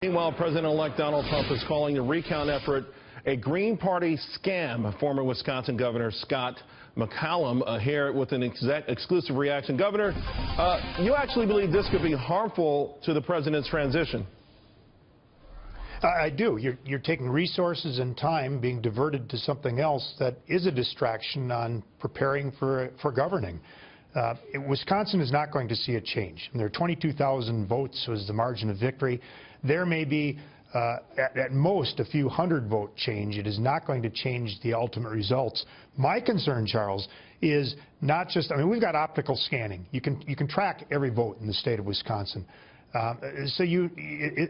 Meanwhile, President-elect Donald Trump is calling the recount effort a Green Party scam. Former Wisconsin Governor Scott McCallum here with an exclusive reaction. Governor, you actually believe this could be harmful to the president's transition? I do. You're taking resources and time being diverted to something else that is a distraction on preparing for governing. Wisconsin is not going to see a change. And there are 22,000 votes was the margin of victory. There may be at most a few hundred vote change. It is not going to change the ultimate results. My concern, Charles, is not just, we've got optical scanning. You can track every vote in the state of Wisconsin. So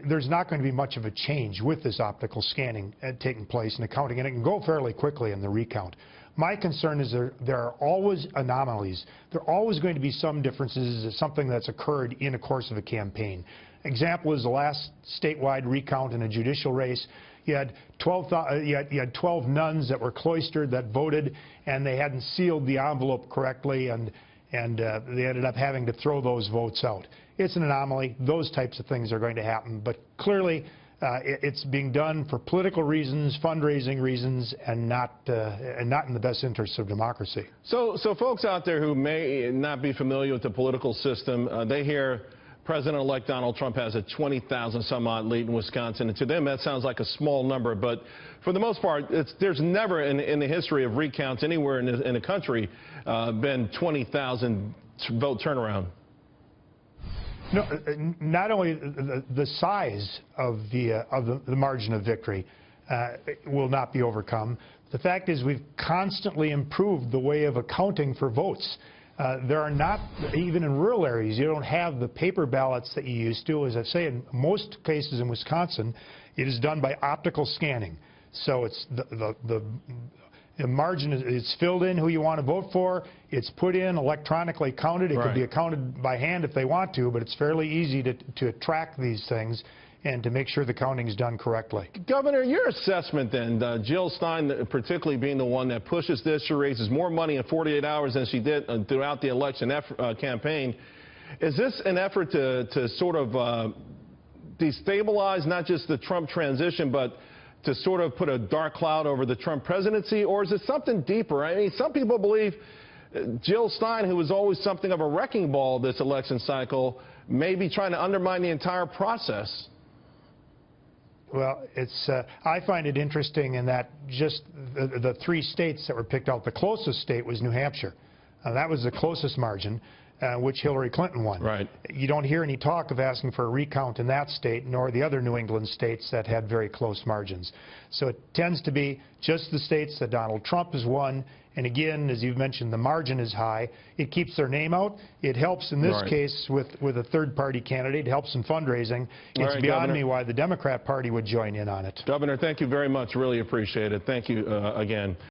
there's not going to be much of a change with this optical scanning taking place and accounting, and it can go fairly quickly in the recount. My concern is there are always anomalies. There are always going to be some differences, something that's occurred in the course of a campaign. Example is the last statewide recount in a judicial race. You had 12 nuns that were cloistered that voted, and they hadn't sealed the envelope correctly, and they ended up having to throw those votes out. It's an anomaly. Those types of things are going to happen, but clearly it's being done for political reasons, fundraising reasons, and not in the best interests of democracy. So folks out there who may not be familiar with the political system, they hear President-elect Donald Trump has a 20,000 some odd lead in Wisconsin, and to them that sounds like a small number, but for the most part, there's never in the history of recounts anywhere in the country been 20,000 vote turnaround. No, not only the size of the margin of victory will not be overcome. The fact is we've constantly improved the way of accounting for votes. There are not, even in rural areas, you don't have the paper ballots that you used to. As I say, in most cases in Wisconsin, it is done by optical scanning. So it's the margin is filled in who you want to vote for. It's put in, electronically counted. It could be counted by hand if they want to, but it's fairly easy to track these things and to make sure the counting is done correctly. Governor, your assessment then, Jill Stein particularly being the one that pushes this, she raises more money in 48 hours than she did throughout the election campaign. Is this an effort to sort of destabilize not just the Trump transition, but to sort of put a dark cloud over the Trump presidency, or is it something deeper? I mean, some people believe Jill Stein, who was always something of a wrecking ball this election cycle, may be trying to undermine the entire process. Well, I find it interesting in that just the 3 states that were picked out, the closest state was New Hampshire. That was the closest margin, which Hillary Clinton won. Right. You don't hear any talk of asking for a recount in that state, nor the other New England states that had very close margins. So it tends to be just the states that Donald Trump has won. And again, as you've mentioned, the margin is high. It keeps their name out. It helps in this case with a third-party candidate. It helps in fundraising. It's beyond me why the Democrat Party would join in on it. Governor, thank you very much. Really appreciate it. Thank you again.